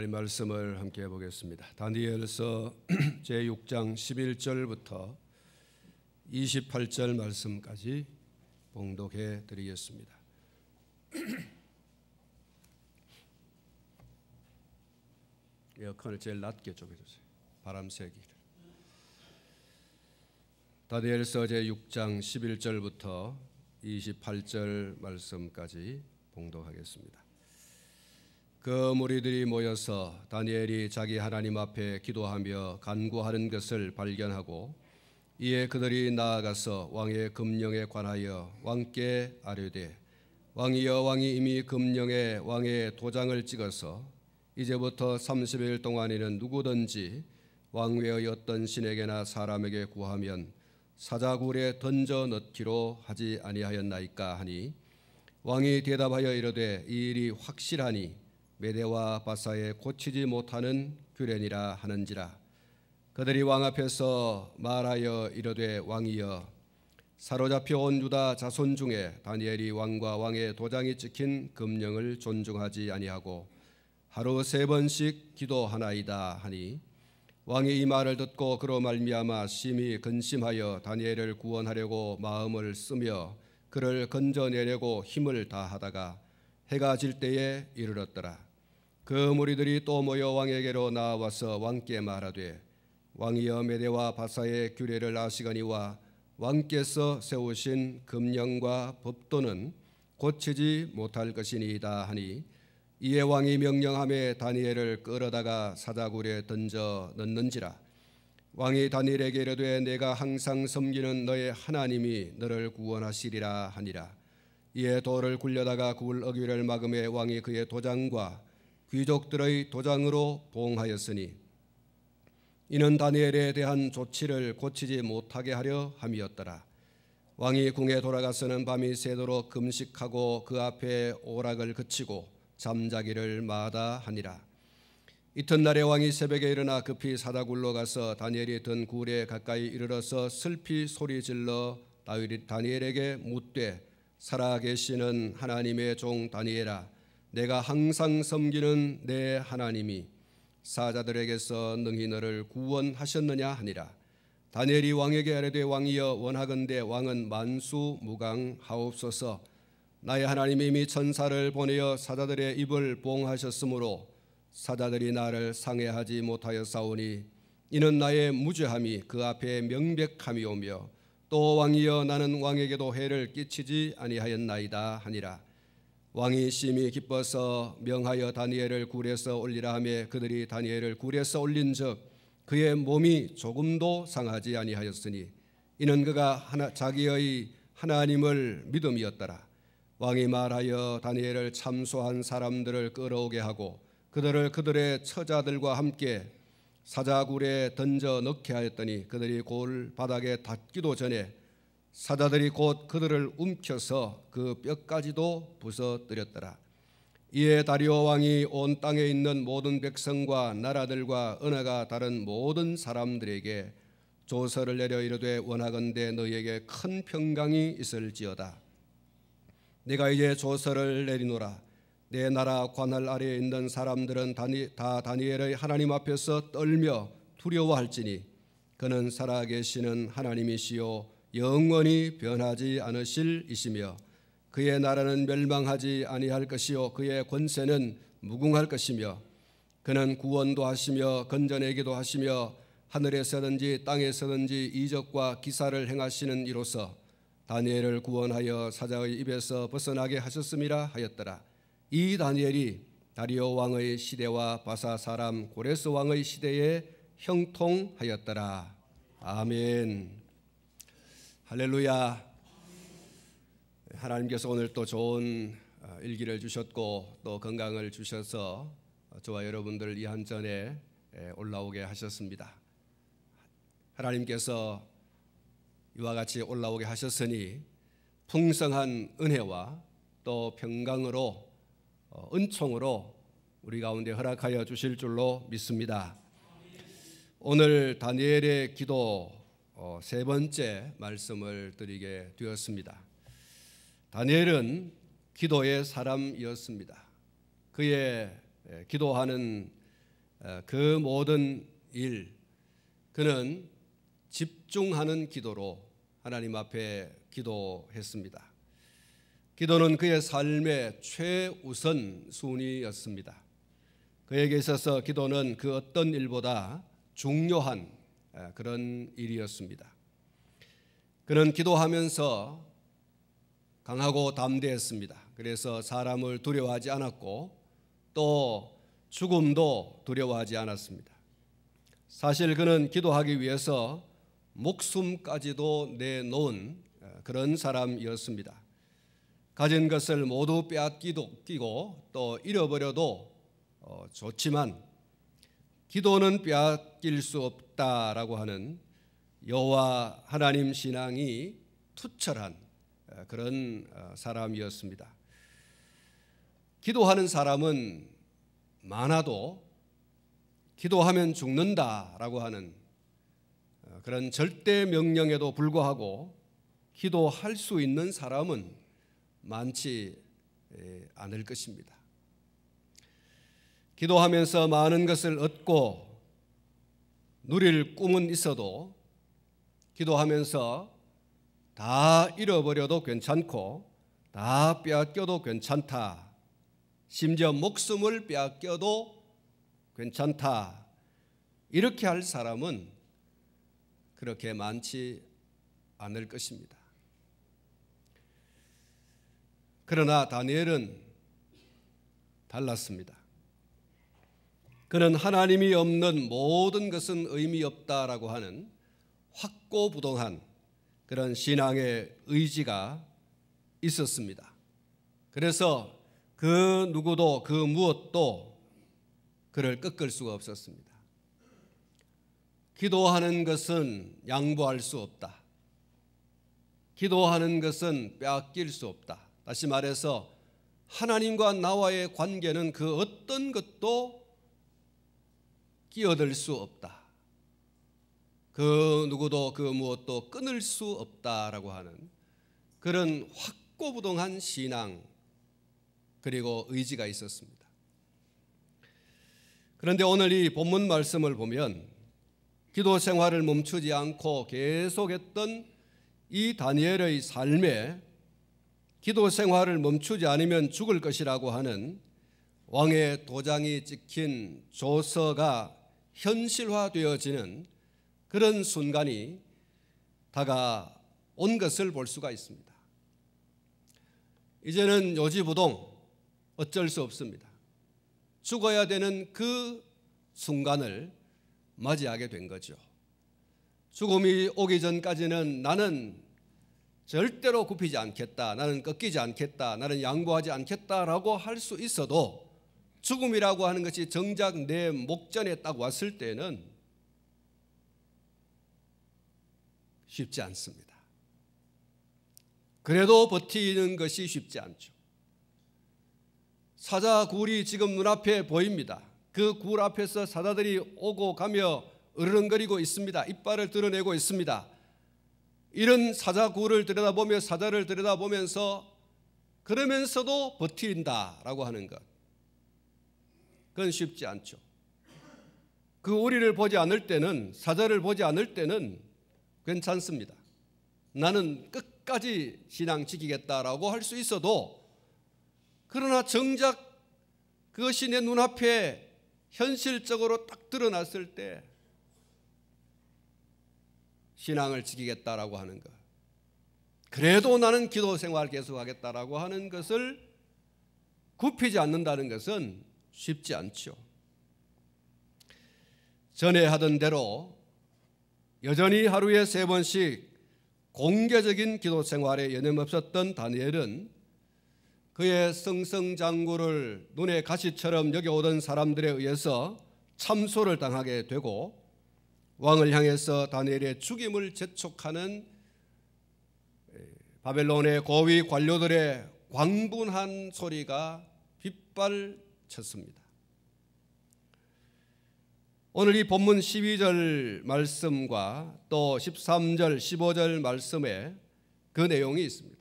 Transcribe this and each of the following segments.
하나님 말씀을 함께 보겠습니다. 다니엘서 제6장 11절부터 28절 말씀까지 봉독해 드리겠습니다. 에어컨을 제일 낮게 좀 해주세요. 바람 세기를. 다니엘서 제6장 11절부터 28절 말씀까지 봉독하겠습니다. 그 무리들이 모여서 다니엘이 자기 하나님 앞에 기도하며 간구하는 것을 발견하고 이에 그들이 나아가서 왕의 금령에 관하여 왕께 아뢰되 왕이여 왕이 이미 금령에 왕의 도장을 찍어서 이제부터 30일 동안에는 누구든지 왕외의 어떤 신에게나 사람에게 구하면 사자굴에 던져 넣기로 하지 아니하였나이까 하니 왕이 대답하여 이르되 이 일이 확실하니 메대와 바사에 고치지 못하는 규례니라 하는지라. 그들이 왕 앞에서 말하여 이르되 왕이여 사로잡혀 온 유다 자손 중에 다니엘이 왕과 왕의 도장이 찍힌 금령을 존중하지 아니하고 하루 3번씩 기도하나이다 하니 왕이 이 말을 듣고 그로 말미암아 심히 근심하여 다니엘을 구원하려고 마음을 쓰며 그를 건져내려고 힘을 다하다가 해가 질 때에 이르렀더라. 그 무리들이 또 모여 왕에게로 나와서 왕께 말하되 왕이여 메대와 바사의 규례를 아시거니와 왕께서 세우신 금령과 법도는 고치지 못할 것이니이다 하니 이에 왕이 명령하며 다니엘을 끌어다가 사자굴에 던져 넣는지라. 왕이 다니엘에게 이르되 내가 항상 섬기는 너의 하나님이 너를 구원하시리라 하니라. 이에 돌을 굴려다가 굴 어귀를 막음에 왕이 그의 도장과 귀족들의 도장으로 봉하였으니 이는 다니엘에 대한 조치를 고치지 못하게 하려 함이었더라. 왕이 궁에 돌아가서는 밤이 새도록 금식하고 그 앞에 오락을 그치고 잠자기를 마다하니라. 이튿날에 왕이 새벽에 일어나 급히 사자굴로 가서 다니엘이 든 굴에 가까이 이르러서 슬피 소리질러 다니엘에게 묻되 살아계시는 하나님의 종 다니엘아 내가 항상 섬기는 내 하나님이 사자들에게서 능히 너를 구원하셨느냐 하니라. 다니엘이 왕에게 아뢰되 왕이여 원하건대 왕은 만수무강하옵소서. 나의 하나님이 이미 천사를 보내어 사자들의 입을 봉하셨으므로 사자들이 나를 상해하지 못하였사오니 이는 나의 무죄함이 그 앞에 명백함이오며 또 왕이여 나는 왕에게도 해를 끼치지 아니하였나이다 하니라. 왕이 심히 기뻐서 명하여 다니엘을 굴에서 올리라 하며 그들이 다니엘을 굴에서 올린즉 그의 몸이 조금도 상하지 아니하였으니 이는 그가 자기의 하나님을 믿음이었더라. 왕이 말하여 다니엘을 참소한 사람들을 끌어오게 하고 그들을 그들의 처자들과 함께 사자굴에 던져 넣게 하였더니 그들이 골 바닥에 닿기도 전에 사자들이 곧 그들을 움켜서 그 뼈까지도 부서뜨렸더라. 이에 다리오 왕이 온 땅에 있는 모든 백성과 나라들과 언어가 다른 모든 사람들에게 조서를 내려 이르되 원하건대 너희에게 큰 평강이 있을지어다. 내가 이제 조서를 내리노라. 내 나라 관할 아래에 있는 사람들은 다 다니엘의 하나님 앞에서 떨며 두려워할지니 그는 살아계시는 하나님이시요 영원히 변하지 않으실 이시며 그의 나라는 멸망하지 아니할 것이요 그의 권세는 무궁할 것이며 그는 구원도 하시며 건져내기도 하시며 하늘에서든지 땅에서든지 이적과 기사를 행하시는 이로서 다니엘을 구원하여 사자의 입에서 벗어나게 하셨음이라 하였더라. 이 다니엘이 다리오 왕의 시대와 바사 사람 고레스 왕의 시대에 형통하였더라. 아멘. 할렐루야. 하나님께서 오늘 또 좋은 일기를 주셨고 또 건강을 주셔서 저와 여러분들 이 한전에 올라오게 하셨습니다. 하나님께서 이와 같이 올라오게 하셨으니 풍성한 은혜와 또 평강으로 은총으로 우리 가운데 허락하여 주실 줄로 믿습니다. 오늘 다니엘의 기도 3번째 말씀을 드리게 되었습니다. 다니엘은 기도의 사람이었습니다. 그의 기도하는 그 모든 일, 그는 집중하는 기도로 하나님 앞에 기도했습니다. 기도는 그의 삶의 최우선 순위였습니다. 그에게 있어서 기도는 그 어떤 일보다 중요한 그런 일이었습니다. 그는 기도하면서 강하고 담대했습니다. 그래서 사람을 두려워하지 않았고 또 죽음도 두려워하지 않았습니다. 사실 그는 기도하기 위해서 목숨까지도 내놓은 그런 사람이었습니다. 가진 것을 모두 빼앗기고 또 잃어버려도 좋지만 기도는 빼앗길 수 없다라고 하는 여호와 하나님 신앙이 투철한 그런 사람이었습니다. 기도하는 사람은 많아도 기도하면 죽는다라고 하는 그런 절대 명령에도 불구하고 기도할 수 있는 사람은 많지 않을 것입니다. 기도하면서 많은 것을 얻고 누릴 꿈은 있어도 기도하면서 다 잃어버려도 괜찮고 다 빼앗겨도 괜찮다. 심지어 목숨을 빼앗겨도 괜찮다. 이렇게 할 사람은 그렇게 많지 않을 것입니다. 그러나 다니엘은 달랐습니다. 그는 하나님이 없는 모든 것은 의미 없다라고 하는 확고부동한 그런 신앙의 의지가 있었습니다. 그래서 그 누구도 그 무엇도 그를 꺾을 수가 없었습니다. 기도하는 것은 양보할 수 없다. 기도하는 것은 빼앗길 수 없다. 다시 말해서 하나님과 나와의 관계는 그 어떤 것도 끼어들 수 없다. 그 누구도 그 무엇도 끊을 수 없다라고 하는 그런 확고부동한 신앙 그리고 의지가 있었습니다. 그런데 오늘 이 본문 말씀을 보면 기도 생활을 멈추지 않고 계속했던 이 다니엘의 삶에 기도 생활을 멈추지 않으면 죽을 것이라고 하는 왕의 도장이 찍힌 조서가 현실화되어지는 그런 순간이 다가온 것을 볼 수가 있습니다. 이제는 요지부동 어쩔 수 없습니다. 죽어야 되는 그 순간을 맞이하게 된 거죠. 죽음이 오기 전까지는 나는 절대로 굽히지 않겠다, 나는 꺾이지 않겠다, 나는 양보하지 않겠다라고 할 수 있어도 죽음이라고 하는 것이 정작 내 목전에 딱 왔을 때는 쉽지 않습니다. 그래도 버티는 것이 쉽지 않죠. 사자굴이 지금 눈앞에 보입니다. 그 굴 앞에서 사자들이 오고 가며 으르렁거리고 있습니다. 이빨을 드러내고 있습니다. 이런 사자굴을 들여다보며 사자를 들여다보면서 그러면서도 버틴다라고 하는 것, 그건 쉽지 않죠. 그 우리를 보지 않을 때는, 사자를 보지 않을 때는 괜찮습니다. 나는 끝까지 신앙 지키겠다라고 할 수 있어도, 그러나 정작 그것이 내 눈앞에 현실적으로 딱 드러났을 때 신앙을 지키겠다라고 하는 것, 그래도 나는 기도 생활 계속하겠다라고 하는 것을 굽히지 않는다는 것은 쉽지 않죠. 전에 하던 대로 여전히 하루에 3번씩 공개적인 기도 생활에 여념없었던 다니엘은 그의 승승장구를 눈에 가시처럼 여겨오던 사람들에 의해서 참소를 당하게 되고 왕을 향해서 다니엘의 죽임을 재촉하는 바벨론의 고위 관료들의 광분한 소리가 빗발쳤습니다. 오늘 이 본문 12절 말씀과 또 13절, 15절 말씀에 그 내용이 있습니다.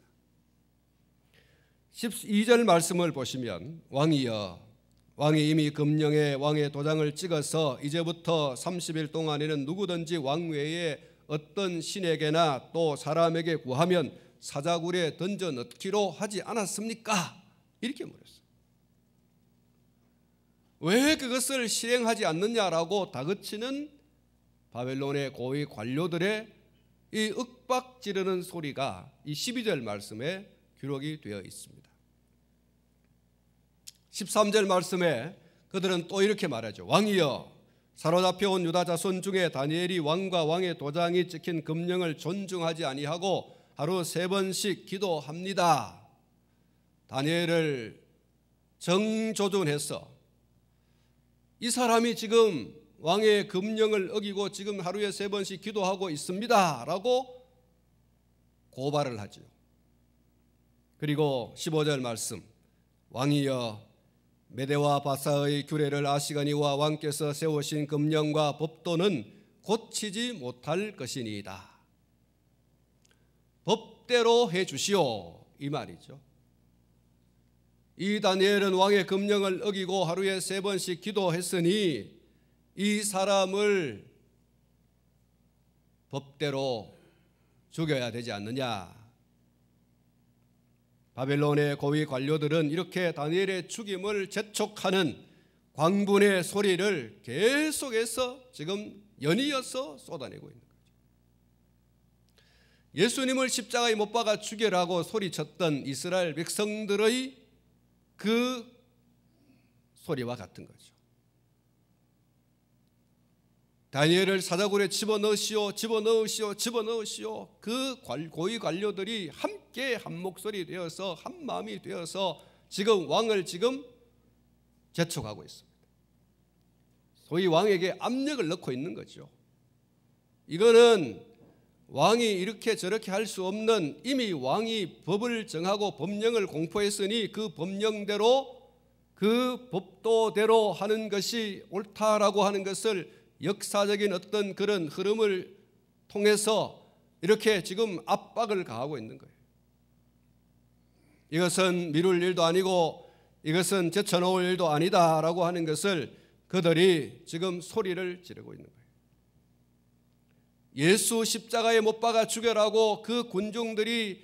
12절 말씀을 보시면 왕이여 왕이 이미 금령에 왕의 도장을 찍어서 이제부터 30일 동안에는 누구든지 왕 외에 어떤 신에게나 또 사람에게 구하면 사자굴에 던져 넣기로 하지 않았습니까? 이렇게 물었어요. 왜 그것을 실행하지 않느냐라고 다그치는 바벨론의 고위 관료들의 이 윽박 지르는 소리가 이 12절 말씀에 기록이 되어 있습니다. 13절 말씀에 그들은 또 이렇게 말하죠. 왕이여, 사로잡혀온 유다 자손 중에 다니엘이 왕과 왕의 도장이 찍힌 금령을 존중하지 아니하고 하루 3번씩 기도합니다. 다니엘을 정조준해서 이 사람이 지금 왕의 금령을 어기고 지금 하루에 3번씩 기도하고 있습니다 라고 고발을 하죠. 그리고 15절 말씀, 왕이여, 메대와 바사의 규례를 아시가니와 왕께서 세우신 금령과 법도는 고치지 못할 것이니이다. 법대로 해 주시오, 이 말이죠. 이 다니엘은 왕의 금령을 어기고 하루에 3번씩 기도했으니 이 사람을 법대로 죽여야 되지 않느냐. 바벨론의 고위 관료들은 이렇게 다니엘의 죽임을 재촉하는 광분의 소리를 계속해서 지금 연이어서 쏟아내고 있는 거죠. 예수님을 십자가에 못 박아 죽여라고 소리쳤던 이스라엘 백성들의 그 소리와 같은 거죠. 다니엘을 사자굴에 집어넣으시오, 집어넣으시오, 집어넣으시오. 그 고위 관료들이 함께 한 목소리 되어서 한 마음이 되어서 지금 왕을 지금 재촉하고 있습니다. 소위 왕에게 압력을 넣고 있는 거죠. 이거는 왕이 이렇게 저렇게 할 수 없는, 이미 왕이 법을 정하고 법령을 공포했으니 그 법령대로 그 법도대로 하는 것이 옳다라고 하는 것을 역사적인 어떤 그런 흐름을 통해서 이렇게 지금 압박을 가하고 있는 거예요. 이것은 미룰 일도 아니고 이것은 제쳐놓을 일도 아니다라고 하는 것을 그들이 지금 소리를 지르고 있는 거예요. 예수 십자가에 못 박아 죽여라고 그 군중들이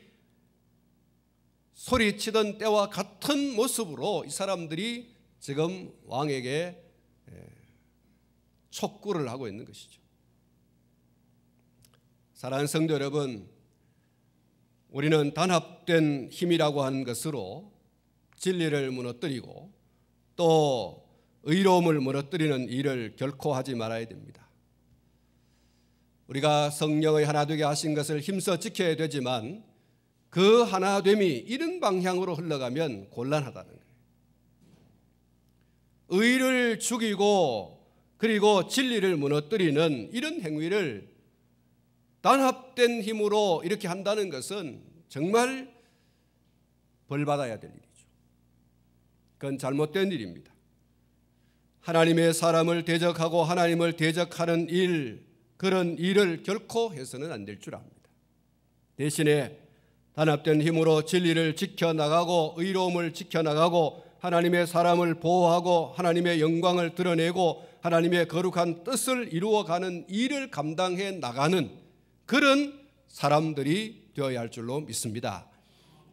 소리치던 때와 같은 모습으로 이 사람들이 지금 왕에게 촉구를 하고 있는 것이죠. 사랑하는 성도 여러분, 우리는 단합된 힘이라고 하는 것으로 진리를 무너뜨리고 또 의로움을 무너뜨리는 일을 결코 하지 말아야 됩니다. 우리가 성령의 하나되게 하신 것을 힘써 지켜야 되지만 그 하나됨이 이런 방향으로 흘러가면 곤란하다는 거예요. 의를 죽이고 그리고 진리를 무너뜨리는 이런 행위를 단합된 힘으로 이렇게 한다는 것은 정말 벌받아야 될 일이죠. 그건 잘못된 일입니다. 하나님의 사람을 대적하고 하나님을 대적하는 일, 그런 일을 결코 해서는 안 될 줄 압니다. 대신에 단합된 힘으로 진리를 지켜나가고 의로움을 지켜나가고 하나님의 사람을 보호하고 하나님의 영광을 드러내고 하나님의 거룩한 뜻을 이루어가는 일을 감당해 나가는 그런 사람들이 되어야 할 줄로 믿습니다.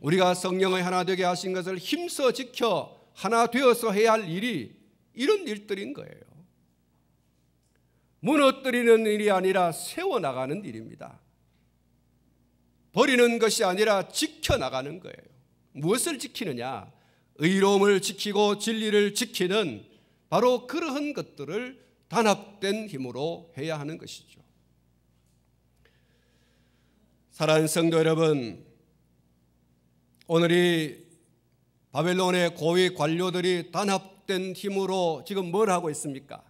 우리가 성령의 하나 되게 하신 것을 힘써 지켜 하나 되어서 해야 할 일이 이런 일들인 거예요. 무너뜨리는 일이 아니라 세워나가는 일입니다. 버리는 것이 아니라 지켜나가는 거예요. 무엇을 지키느냐? 의로움을 지키고 진리를 지키는 바로 그러한 것들을 단합된 힘으로 해야 하는 것이죠. 사랑하는 성도 여러분, 오늘 이 바벨론의 고위 관료들이 단합된 힘으로 지금 뭘 하고 있습니까?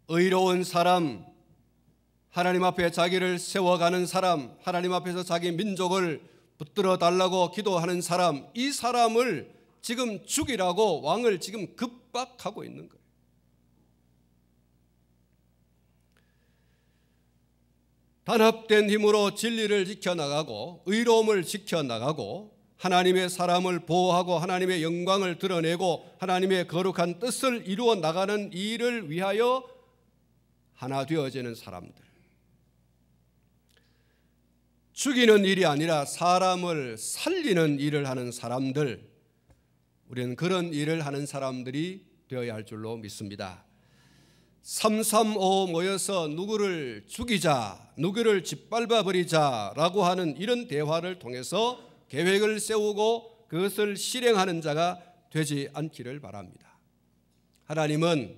의로운 사람, 하나님 앞에 자기를 세워가는 사람, 하나님 앞에서 자기 민족을 붙들어 달라고 기도하는 사람, 이 사람을 지금 죽이라고 왕을 지금 급박하고 있는 거예요. 단합된 힘으로 진리를 지켜나가고 의로움을 지켜나가고 하나님의 사람을 보호하고 하나님의 영광을 드러내고 하나님의 거룩한 뜻을 이루어 나가는 일을 위하여 하나 되어지는 사람들, 죽이는 일이 아니라 사람을 살리는 일을 하는 사람들, 우리는 그런 일을 하는 사람들이 되어야 할 줄로 믿습니다. 335 모여서 누구를 죽이자, 누구를 짓밟아 버리자라고 하는 이런 대화를 통해서 계획을 세우고 그것을 실행하는 자가 되지 않기를 바랍니다. 하나님은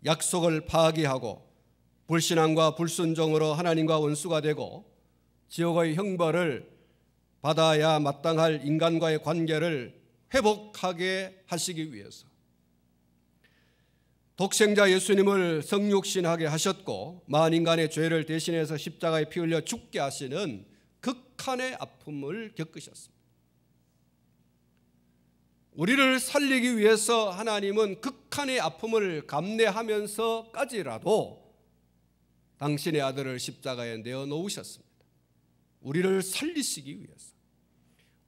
약속을 파기하고 불신앙과 불순종으로 하나님과 원수가 되고 지옥의 형벌을 받아야 마땅할 인간과의 관계를 회복하게 하시기 위해서 독생자 예수님을 성육신하게 하셨고 만인간의 죄를 대신해서 십자가에 피 흘려 죽게 하시는 극한의 아픔을 겪으셨습니다. 우리를 살리기 위해서 하나님은 극한의 아픔을 감내하면서까지라도 당신의 아들을 십자가에 내어놓으셨습니다. 우리를 살리시기 위해서,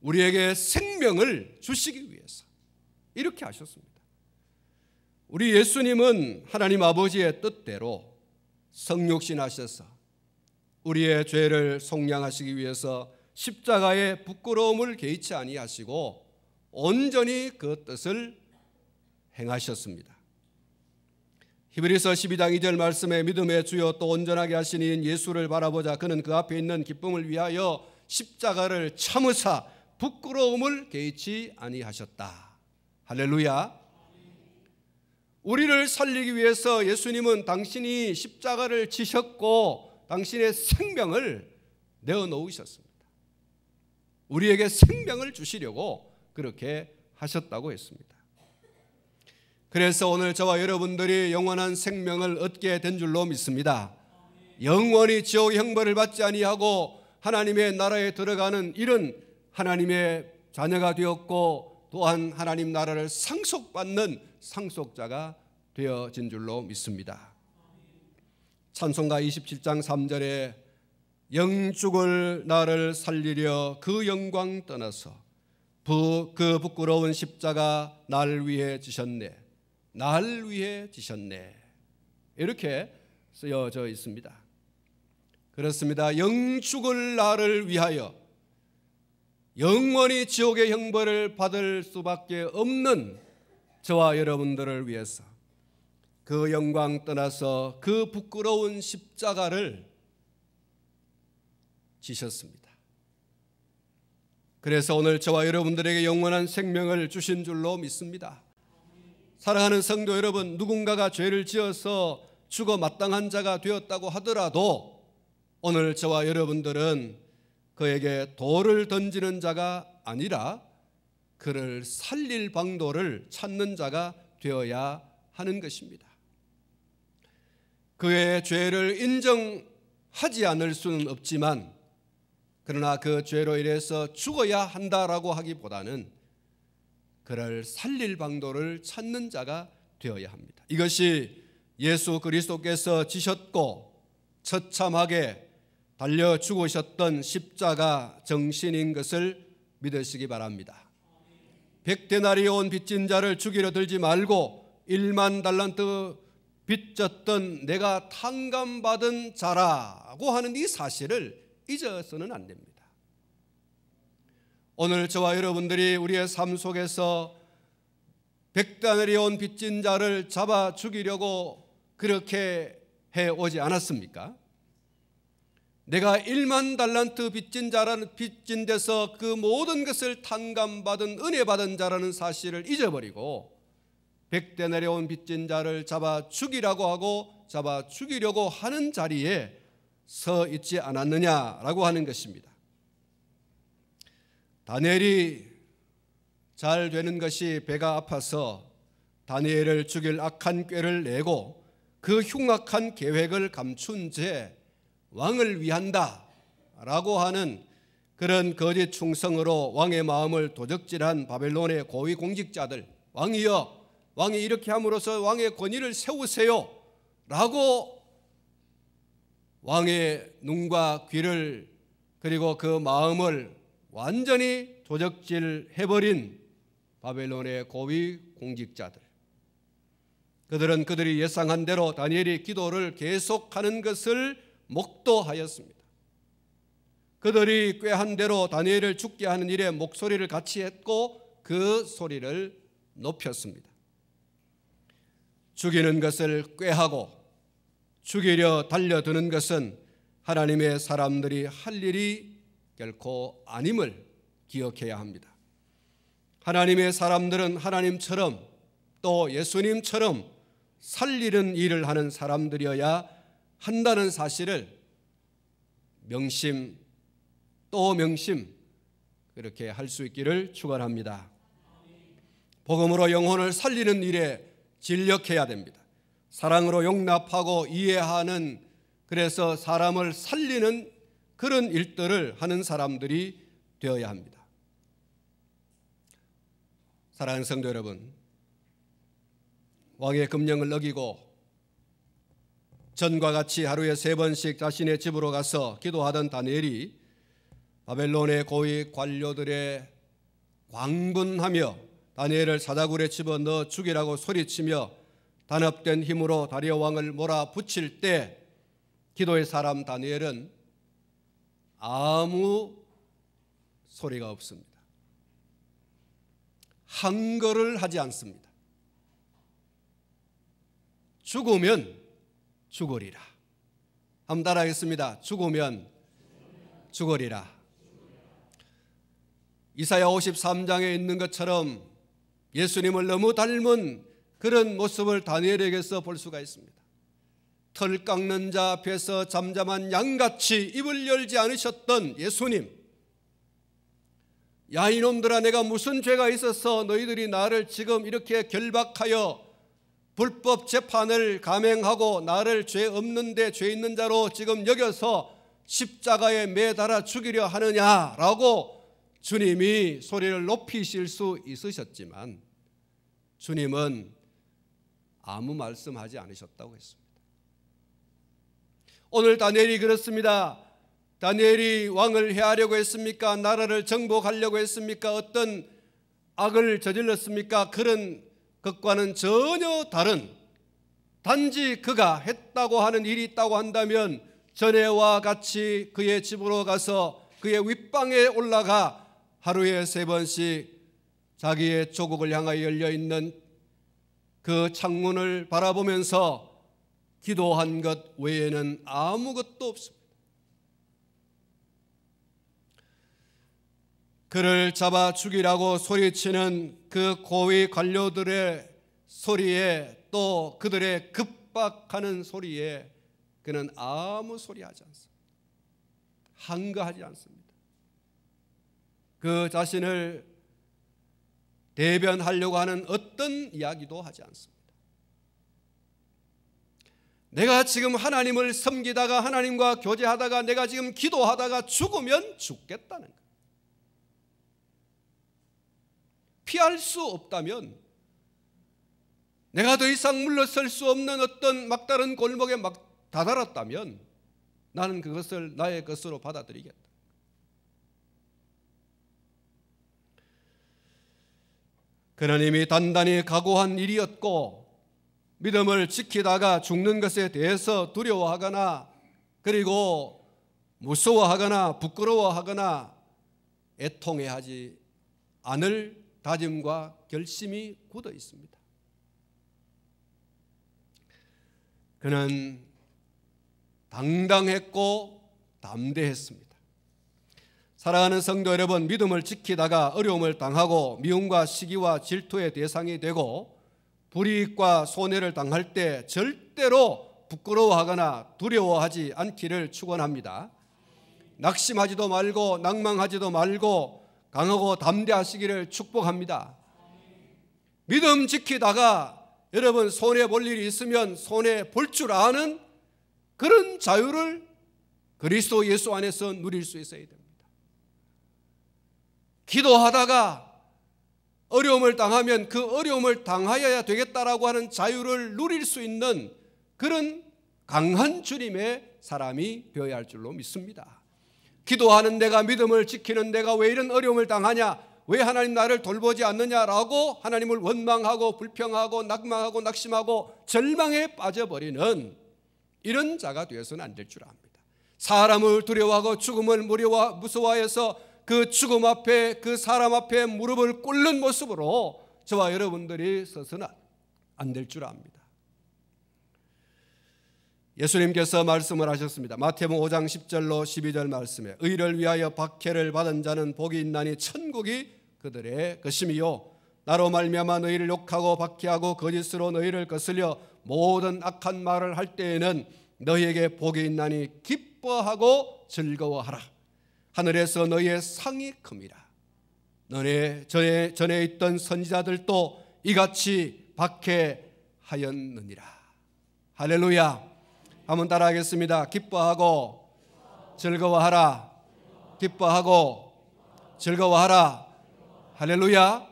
우리에게 생명을 주시기 위해서 이렇게 하셨습니다. 우리 예수님은 하나님 아버지의 뜻대로 성육신하셔서 우리의 죄를 속량하시기 위해서 십자가의 부끄러움을 개의치 아니하시고 온전히 그 뜻을 행하셨습니다. 히브리서 12장 2절 말씀에 믿음의 주요 또 온전하게 하신 이인 예수를 바라보자. 그는 그 앞에 있는 기쁨을 위하여 십자가를 참으사 부끄러움을 개의치 아니하셨다. 할렐루야. 우리를 살리기 위해서 예수님은 당신이 십자가를 지셨고 당신의 생명을 내어놓으셨습니다. 우리에게 생명을 주시려고 그렇게 하셨다고 했습니다. 그래서 오늘 저와 여러분들이 영원한 생명을 얻게 된 줄로 믿습니다. 영원히 지옥의 형벌을 받지 아니하고 하나님의 나라에 들어가는 이런 하나님의 자녀가 되었고 또한 하나님 나라를 상속받는 상속자가 되어진 줄로 믿습니다. 찬송가 27장 3절에 영 죽을 나를 살리려 그 영광 떠나서 그 부끄러운 십자가 날 위해 지셨네. 날 위해 지셨네. 이렇게 쓰여져 있습니다. 그렇습니다. 영 죽을 나를 위하여 영원히 지옥의 형벌을 받을 수밖에 없는 저와 여러분들을 위해서 그 영광 떠나서 그 부끄러운 십자가를 지셨습니다. 그래서 오늘 저와 여러분들에게 영원한 생명을 주신 줄로 믿습니다. 사랑하는 성도 여러분, 누군가가 죄를 지어서 죽어 마땅한 자가 되었다고 하더라도 오늘 저와 여러분들은 그에게 돌을 던지는 자가 아니라 그를 살릴 방도를 찾는 자가 되어야 하는 것입니다. 그의 죄를 인정하지 않을 수는 없지만 그러나 그 죄로 인해서 죽어야 한다라고 하기보다는 그를 살릴 방도를 찾는 자가 되어야 합니다. 이것이 예수 그리스도께서 지셨고 처참하게 달려 죽으셨던 십자가 정신인 것을 믿으시기 바랍니다. 100데나리온 빚진 자를 죽이려 들지 말고 1만 달란트 빚졌던 내가 탕감받은 자라고 하는 이 사실을 잊어서는 안 됩니다. 오늘 저와 여러분들이 우리의 삶 속에서 100데나리온 빚진 자를 잡아 죽이려고 그렇게 해오지 않았습니까? 내가 1만 달란트 빚진 자라는 빚진 데서 그 모든 것을 탕감받은 은혜 받은 자라는 사실을 잊어버리고 100데나리온 빚진 자를 잡아 죽이라고 하고 잡아 죽이려고 하는 자리에 서 있지 않았느냐라고 하는 것입니다. 다니엘이 잘 되는 것이 배가 아파서 다니엘을 죽일 악한 꾀를 내고 그 흉악한 계획을 감춘 채 왕을 위한다라고 하는 그런 거짓 충성으로 왕의 마음을 도적질한 바벨론의 고위 공직자들, 왕이여, 왕이 이렇게 함으로써 왕의 권위를 세우세요 라고 왕의 눈과 귀를 그리고 그 마음을 완전히 조적질 해버린 바벨론의 고위 공직자들, 그들은 그들이 예상한 대로 다니엘이 기도를 계속하는 것을 목도하였습니다. 그들이 꾀한 대로 다니엘을 죽게 하는 일에 목소리를 같이 했고 그 소리를 높였습니다. 죽이는 것을 꾀하고 죽이려 달려드는 것은 하나님의 사람들이 할 일이 결코 아님을 기억해야 합니다. 하나님의 사람들은 하나님처럼 또 예수님처럼 살리는 일을 하는 사람들이어야 한다는 사실을 명심 또 명심 그렇게 할 수 있기를 축원합니다. 복음으로 영혼을 살리는 일에 진력해야 됩니다. 사랑으로 용납하고 이해하는, 그래서 사람을 살리는 그런 일들을 하는 사람들이 되어야 합니다. 사랑하는 성도 여러분, 왕의 금령을 어기고 전과 같이 하루에 3번씩 자신의 집으로 가서 기도하던 다니엘이 바벨론의 고위 관료들의 광분하며 다니엘을 사자굴에 집어넣어 죽이라고 소리치며 단합된 힘으로 다리오 왕을 몰아붙일 때 기도의 사람 다니엘은 아무 소리가 없습니다. 한걸을 하지 않습니다. 죽으면 죽으리라. 한번 따라하겠습니다. 죽으면 죽으리라. 이사야 53장에 있는 것처럼 예수님을 너무 닮은 그런 모습을 다니엘에게서 볼 수가 있습니다. 털 깎는 자 앞에서 잠잠한 양같이 입을 열지 않으셨던 예수님, 야 이놈들아, 내가 무슨 죄가 있어서 너희들이 나를 지금 이렇게 결박하여 불법 재판을 감행하고 나를 죄 없는데 죄 있는 자로 지금 여겨서 십자가에 매달아 죽이려 하느냐라고 주님이 소리를 높이실 수 있으셨지만 주님은 아무 말씀하지 않으셨다고 했습니다. 오늘 다니엘이 그렇습니다. 다니엘이 왕을 해하려고 했습니까? 나라를 정복하려고 했습니까? 어떤 악을 저질렀습니까? 그런 것과는 전혀 다른, 단지 그가 했다고 하는 일이 있다고 한다면 전에와 같이 그의 집으로 가서 그의 윗방에 올라가 하루에 3번씩 자기의 조국을 향하여 열려있는 그 창문을 바라보면서 기도한 것 외에는 아무것도 없습니다. 그를 잡아 죽이라고 소리치는 그 고위 관료들의 소리에 또 그들의 급박하는 소리에 그는 아무 소리 하지 않습니다. 한거하지 않습니다. 그 자신을 대변하려고 하는 어떤 이야기도 하지 않습니다. 내가 지금 하나님을 섬기다가 하나님과 교제하다가 내가 지금 기도하다가 죽으면 죽겠다는 것. 피할 수 없다면 내가 더 이상 물러설 수 없는 어떤 막다른 골목에 막 다다랐다면 나는 그것을 나의 것으로 받아들이겠다. 그러님이 단단히 각오한 일이었고 믿음을 지키다가 죽는 것에 대해서 두려워하거나 그리고 무서워하거나 부끄러워하거나 애통해하지 않을 다짐과 결심이 굳어 있습니다. 그는 당당했고 담대했습니다. 사랑하는 성도 여러분, 믿음을 지키다가 어려움을 당하고 미움과 시기와 질투의 대상이 되고 불이익과 손해를 당할 때 절대로 부끄러워하거나 두려워하지 않기를 축원합니다. 낙심하지도 말고 낭망하지도 말고 강하고 담대하시기를 축복합니다. 믿음 지키다가 여러분 손해 볼 일이 있으면 손해 볼 줄 아는 그런 자유를 그리스도 예수 안에서 누릴 수 있어야 됩니다. 기도하다가 어려움을 당하면 그 어려움을 당하여야 되겠다라고 하는 자유를 누릴 수 있는 그런 강한 주님의 사람이 되어야 할 줄로 믿습니다. 기도하는 내가, 믿음을 지키는 내가 왜 이런 어려움을 당하냐, 왜 하나님 나를 돌보지 않느냐라고 하나님을 원망하고 불평하고 낙망하고 낙심하고 절망에 빠져버리는 이런 자가 되어서는 안 될 줄 압니다. 사람을 두려워하고 죽음을 무서워해서 그 죽음 앞에, 그 사람 앞에 무릎을 꿇는 모습으로 저와 여러분들이 서서는 안 될 줄 압니다. 예수님께서 말씀을 하셨습니다. 마태복음 5장 10절로 12절 말씀에 의를 위하여 박해를 받은 자는 복이 있나니 천국이 그들의 것임이요 나로 말미암아 너희를 욕하고 박해하고 거짓으로 너희를 거슬려 모든 악한 말을 할 때에는 너희에게 복이 있나니 기뻐하고 즐거워하라. 하늘에서 너희의 상이 큽니다. 너네 전에 있던 선지자들도 이같이 박해하였느니라. 할렐루야. 한번 따라하겠습니다. 기뻐하고 즐거워하라. 기뻐하고 즐거워하라. 할렐루야.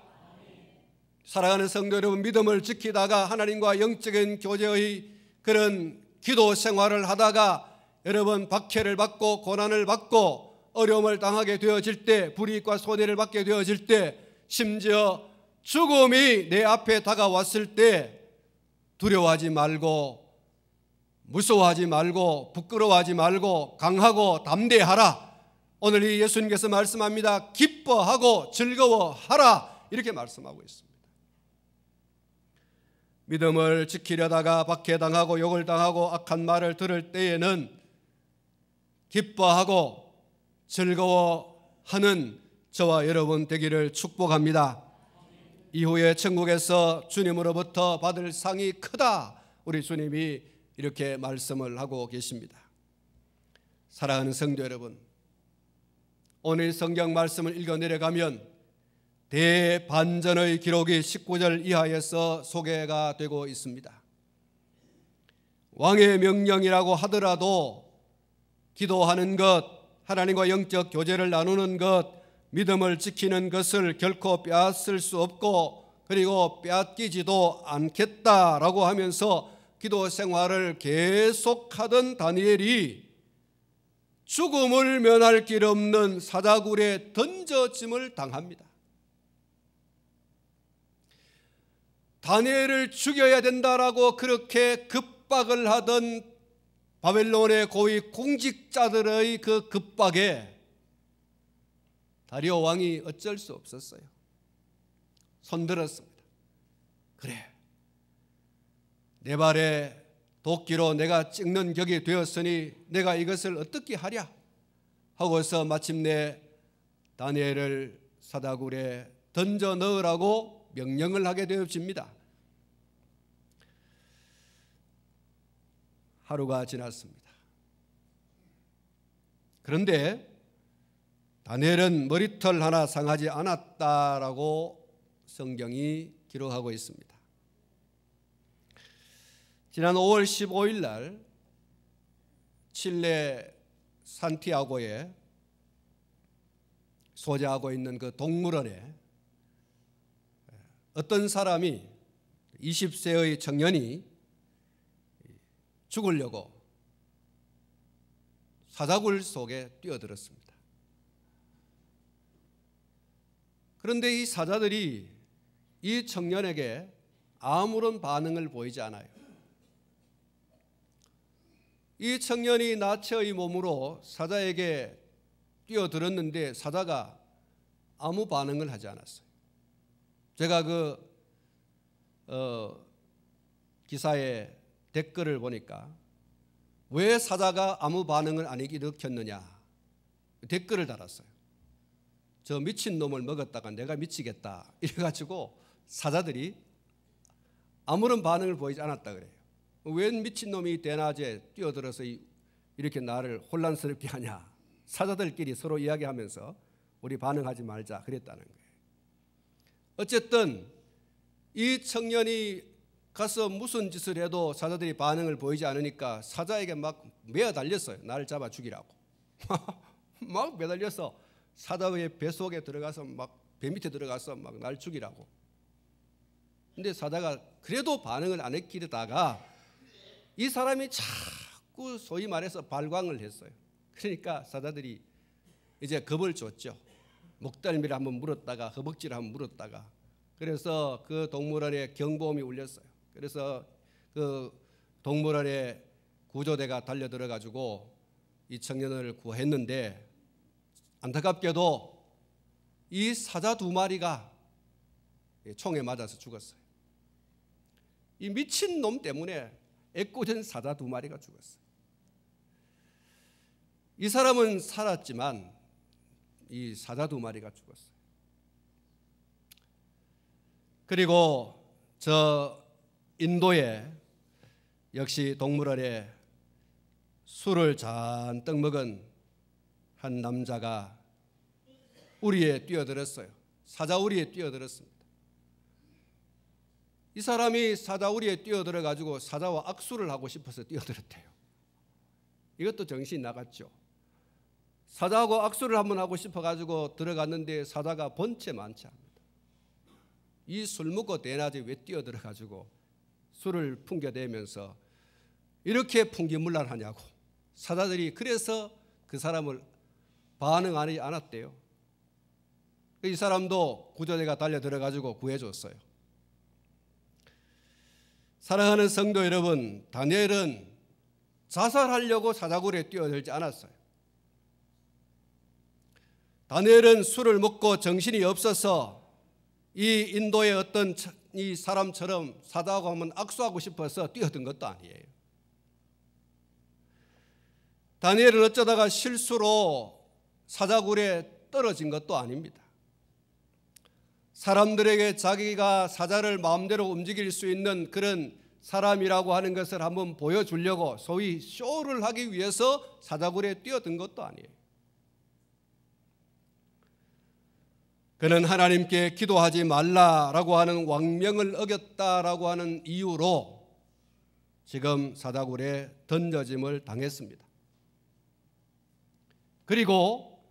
사랑하는 성도 여러분, 믿음을 지키다가 하나님과 영적인 교제의 그런 기도 생활을 하다가 여러분 박해를 받고 고난을 받고 어려움을 당하게 되어질 때, 불이익과 손해를 받게 되어질 때, 심지어 죽음이 내 앞에 다가왔을 때 두려워하지 말고, 무서워하지 말고, 부끄러워하지 말고 강하고 담대하라. 오늘 이 예수님께서 말씀합니다. 기뻐하고 즐거워하라. 이렇게 말씀하고 있습니다. 믿음을 지키려다가 박해당하고 욕을 당하고 악한 말을 들을 때에는 기뻐하고 즐거워하는 저와 여러분 되기를 축복합니다. 이후에 천국에서 주님으로부터 받을 상이 크다. 우리 주님이 이렇게 말씀을 하고 계십니다. 사랑하는 성도 여러분, 오늘 성경 말씀을 읽어 내려가면 대반전의 기록이 19절 이하에서 소개가 되고 있습니다. 왕의 명령이라고 하더라도 기도하는 것, 하나님과 영적 교제를 나누는 것, 믿음을 지키는 것을 결코 빼앗을 수 없고 그리고 빼앗기지도 않겠다라고 하면서 기도 생활을 계속하던 다니엘이 죽음을 면할 길 없는 사자굴에 던져짐을 당합니다. 다니엘을 죽여야 된다라고 그렇게 급박을 하던 바벨론의 고위 공직자들의 그 급박에 다리오 왕이 어쩔 수 없었어요. 손들었습니다. 그래, 내 발에 도끼로 내가 찍는 격이 되었으니 내가 이것을 어떻게 하랴 하고서 마침내 다니엘을 사다굴에 던져 넣으라고 명령을 하게 되어집니다. 하루가 지났습니다. 그런데 다니엘은 머리털 하나 상하지 않았다라고 성경이 기록하고 있습니다. 지난 5월 15일 날 칠레 산티아고에 소재하고 있는 그 동물원에 어떤 사람이 20세의 청년이 죽으려고 사자굴 속에 뛰어들었습니다. 그런데 이 사자들이 이 청년에게 아무런 반응을 보이지 않아요. 이 청년이 나체의 몸으로 사자에게 뛰어들었는데 사자가 아무 반응을 하지 않았어요. 제가 기사에 댓글을 보니까 왜 사자가 아무 반응을 안 일으켰느냐 댓글을 달았어요. 저 미친 놈을 먹었다가 내가 미치겠다 이래가지고 사자들이 아무런 반응을 보이지 않았다 그래요. 왜 미친놈이 대낮에 뛰어들어서 이렇게 나를 혼란스럽게 하냐. 사자들끼리 서로 이야기하면서 우리 반응하지 말자 그랬다는 거예요. 어쨌든 이 청년이 가서 무슨 짓을 해도 사자들이 반응을 보이지 않으니까 사자에게 막 매어달렸어요. 나를 잡아 죽이라고. 막 매달려서 사자의 뱃속에 들어가서 막 배 밑에 들어가서 막 날 죽이라고. 근데 사자가 그래도 반응을 안 했기다가 이 사람이 자꾸 소위 말해서 발광을 했어요. 그러니까 사자들이 이제 겁을 줬죠. 목덜미를 한번 물었다가 허벅지를 한번 물었다가, 그래서 그 동물원에 경보음이 울렸어요. 그래서 그 동물원에 구조대가 달려들어 가지고 이 청년을 구했는데, 안타깝게도 이 사자 2마리가 총에 맞아서 죽었어요. 이 미친 놈 때문에 애꿎은 사자 2마리가 죽었어요. 이 사람은 살았지만 이 사자 2마리가 죽었어요. 그리고 저 인도에 역시 동물원에 술을 잔뜩 먹은 한 남자가 우리에 뛰어들었어요. 사자 우리에 뛰어들었습니다. 이 사람이 사자 우리에 뛰어들어 가지고 사자와 악수를 하고 싶어서 뛰어들었대요. 이것도 정신이 나갔죠. 사자하고 악수를 한번 하고 싶어 가지고 들어갔는데 사자가 번체 만취합니다. 이 술 먹고 대낮에 왜 뛰어들어 가지고 술을 풍겨대면서 이렇게 풍기문란하냐고. 사자들이 그래서 그 사람을 반응하지 않았대요. 이 사람도 구조대가 달려들어 가지고 구해줬어요. 사랑하는 성도 여러분, 다니엘은 자살하려고 사자굴에 뛰어들지 않았어요. 다니엘은 술을 먹고 정신이 없어서 이 인도의 어떤 이 사람처럼 사자하고 한번 악수하고 싶어서 뛰어든 것도 아니에요. 다니엘은 어쩌다가 실수로 사자굴에 떨어진 것도 아닙니다. 사람들에게 자기가 사자를 마음대로 움직일 수 있는 그런 사람이라고 하는 것을 한번 보여주려고 소위 쇼를 하기 위해서 사자굴에 뛰어든 것도 아니에요. 그는 하나님께 기도하지 말라라고 하는 왕명을 어겼다라고 하는 이유로 지금 사자굴에 던져짐을 당했습니다. 그리고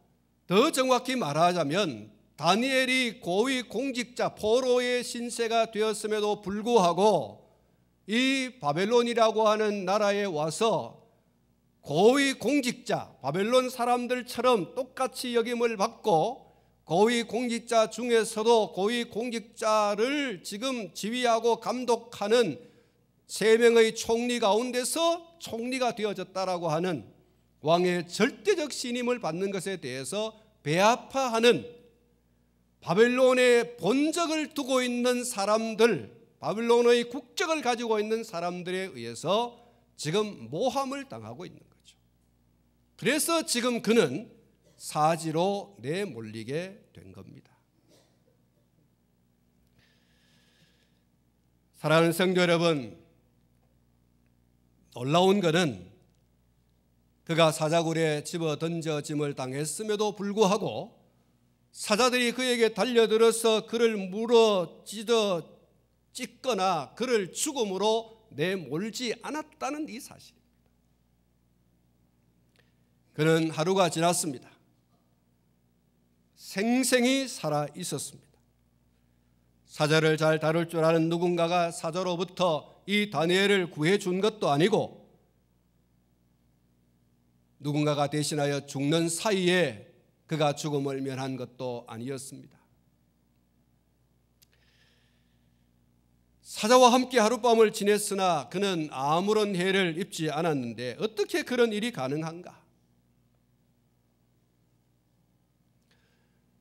더 정확히 말하자면 다니엘이 고위 공직자 포로의 신세가 되었음에도 불구하고 이 바벨론이라고 하는 나라에 와서 고위 공직자, 바벨론 사람들처럼 똑같이 역임을 받고 고위 공직자 중에서도 고위 공직자를 지금 지휘하고 감독하는 3명의 총리 가운데서 총리가 되어졌다라고 하는 왕의 절대적 신임을 받는 것에 대해서 배아파하는 바벨론의 본적을 두고 있는 사람들, 바벨론의 국적을 가지고 있는 사람들에 의해서 지금 모함을 당하고 있는 거죠. 그래서 지금 그는 사지로 내몰리게 된 겁니다. 사랑하는 성도 여러분, 놀라운 것은 그가 사자굴에 집어 던져짐을 당했음에도 불구하고 사자들이 그에게 달려들어서 그를 물어 찢거나 그를 죽음으로 내몰지 않았다는 이 사실입니다. 그는 하루가 지났습니다. 생생히 살아 있었습니다. 사자를 잘 다룰 줄 아는 누군가가 사자로부터 이 다니엘을 구해준 것도 아니고 누군가가 대신하여 죽는 사이에 그가 죽음을 면한 것도 아니었습니다. 사자와 함께 하룻밤을 지냈으나 그는 아무런 해를 입지 않았는데 어떻게 그런 일이 가능한가?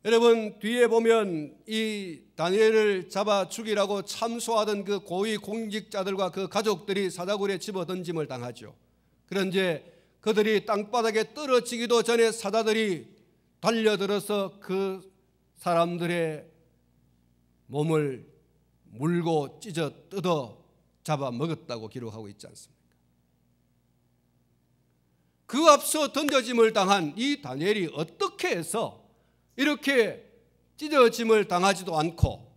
여러분, 뒤에 보면 이 다니엘을 잡아 죽이라고 참소하던 그 고위 공직자들과 그 가족들이 사자굴에 집어 던짐을 당하죠. 그런데 그들이 땅바닥에 떨어지기도 전에 사자들이 달려들어서 그 사람들의 몸을 물고 찢어 뜯어 잡아먹었다고 기록하고 있지 않습니까? 그 앞서 던져짐을 당한 이 다니엘이 어떻게 해서 이렇게 찢어짐을 당하지도 않고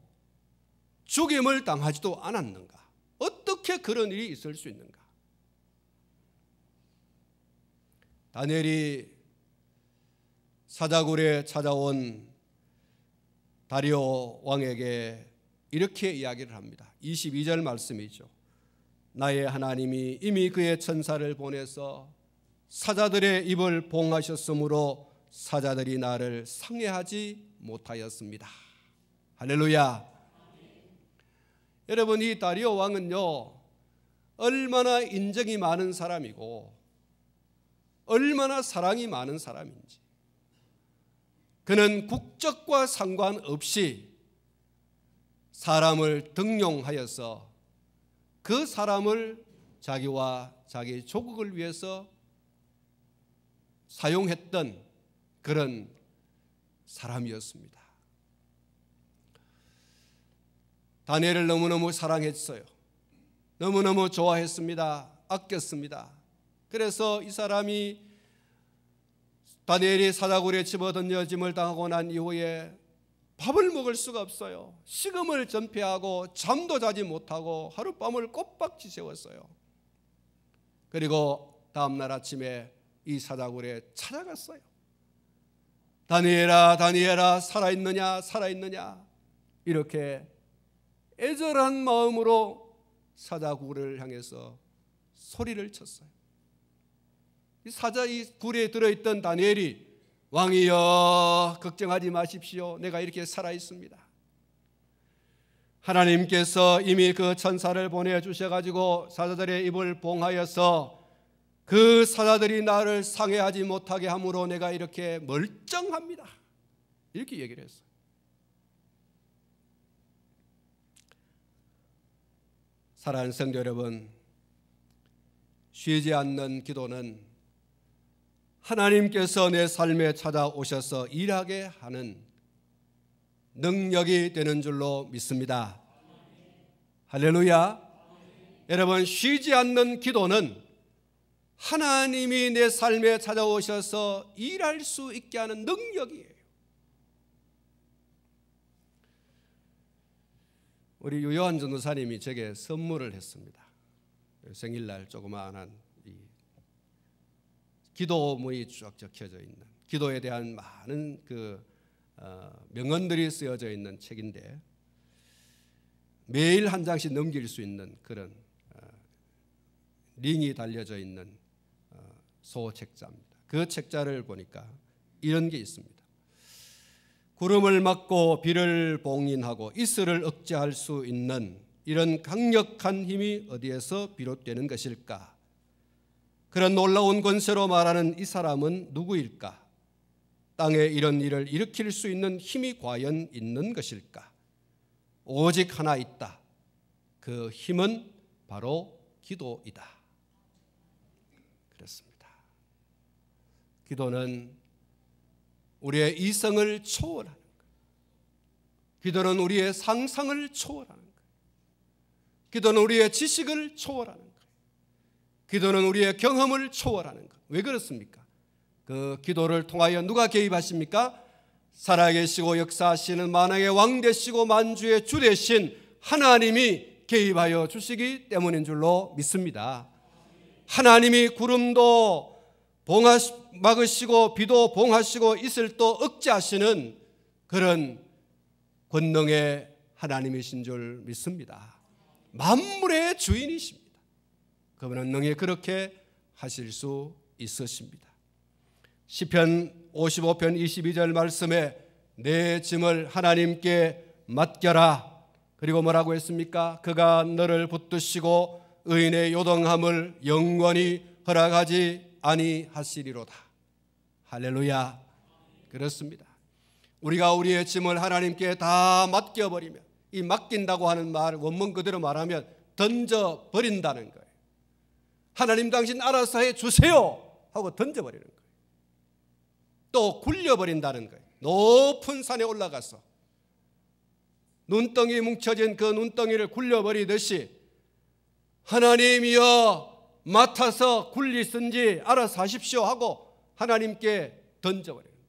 죽임을 당하지도 않았는가? 어떻게 그런 일이 있을 수 있는가? 다니엘이 사자굴에 찾아온 다리오 왕에게 이렇게 이야기를 합니다. 22절 말씀이죠. 나의 하나님이 이미 그의 천사를 보내서 사자들의 입을 봉하셨으므로 사자들이 나를 상해하지 못하였습니다. 할렐루야. 여러분, 이 다리오 왕은요, 얼마나 인정이 많은 사람이고 얼마나 사랑이 많은 사람인지, 그는 국적과 상관없이 사람을 등용하여서 그 사람을 자기와 자기 조국을 위해서 사용했던 그런 사람이었습니다. 다니엘을 너무너무 사랑했어요. 너무너무 좋아했습니다. 아꼈습니다. 그래서 이 사람이 다니엘이 사자굴에 집어던져짐을 당하고 난 이후에 밥을 먹을 수가 없어요. 식음을 전폐하고 잠도 자지 못하고 하룻밤을 꼬박 지새웠어요. 그리고 다음날 아침에 이 사자굴에 찾아갔어요. 다니엘아, 다니엘아, 살아있느냐, 살아있느냐, 이렇게 애절한 마음으로 사자굴을 향해서 소리를 쳤어요. 이 굴에 들어있던 다니엘이 왕이여, 걱정하지 마십시오. 내가 이렇게 살아있습니다. 하나님께서 이미 그 천사를 보내주셔가지고 사자들의 입을 봉하여서 그 사자들이 나를 상해하지 못하게 함으로 내가 이렇게 멀쩡합니다. 이렇게 얘기를 했어요. 사랑하는 성도 여러분, 쉬지 않는 기도는 하나님께서 내 삶에 찾아오셔서 일하게 하는 능력이 되는 줄로 믿습니다. 할렐루야. 여러분, 쉬지 않는 기도는 하나님이 내 삶에 찾아오셔서 일할 수 있게 하는 능력이에요. 우리 유요한 전도사님이 제게 선물을 했습니다. 생일날 조그마한 기도문이 쭉 적혀져 있는, 기도에 대한 많은 명언들이 쓰여져 있는 책인데 매일 한 장씩 넘길 수 있는 그런 링이 달려져 있는 소책자입니다. 그 책자를 보니까 이런 게 있습니다. 구름을 막고 비를 봉인하고 이슬을 억제할 수 있는 이런 강력한 힘이 어디에서 비롯되는 것일까? 그런 놀라운 권세로 말하는 이 사람은 누구일까? 땅에 이런 일을 일으킬 수 있는 힘이 과연 있는 것일까? 오직 하나 있다. 그 힘은 바로 기도이다. 그렇습니다. 기도는 우리의 이성을 초월하는 것. 기도는 우리의 상상을 초월하는 것. 기도는 우리의 지식을 초월하는 것. 기도는 우리의 경험을 초월하는 것. 왜 그렇습니까? 그 기도를 통하여 누가 개입하십니까? 살아계시고 역사하시는 만왕의 왕 되시고 만주의 주 되신 하나님이 개입하여 주시기 때문인 줄로 믿습니다. 하나님이 구름도 막으시고 비도 봉하시고 이슬도 억제하시는 그런 권능의 하나님이신 줄 믿습니다. 만물의 주인이십니다. 그분은 능히 그렇게 하실 수 있으십니다. 시편 55편 22절 말씀에 내 짐을 하나님께 맡겨라. 그리고 뭐라고 했습니까? 그가 너를 붙드시고 의인의 요동함을 영원히 허락하지 아니하시리로다. 할렐루야. 그렇습니다. 우리가 우리의 짐을 하나님께 다 맡겨버리면, 이 맡긴다고 하는 말 원문 그대로 말하면 던져버린다는 거예요. 하나님 당신 알아서 해주세요 하고 던져버리는 거예요. 또 굴려버린다는 거예요. 높은 산에 올라가서 눈덩이 뭉쳐진 그 눈덩이를 굴려버리듯이 하나님이여 맡아서 굴리든지 알아서 하십시오 하고 하나님께 던져버리는 거예요.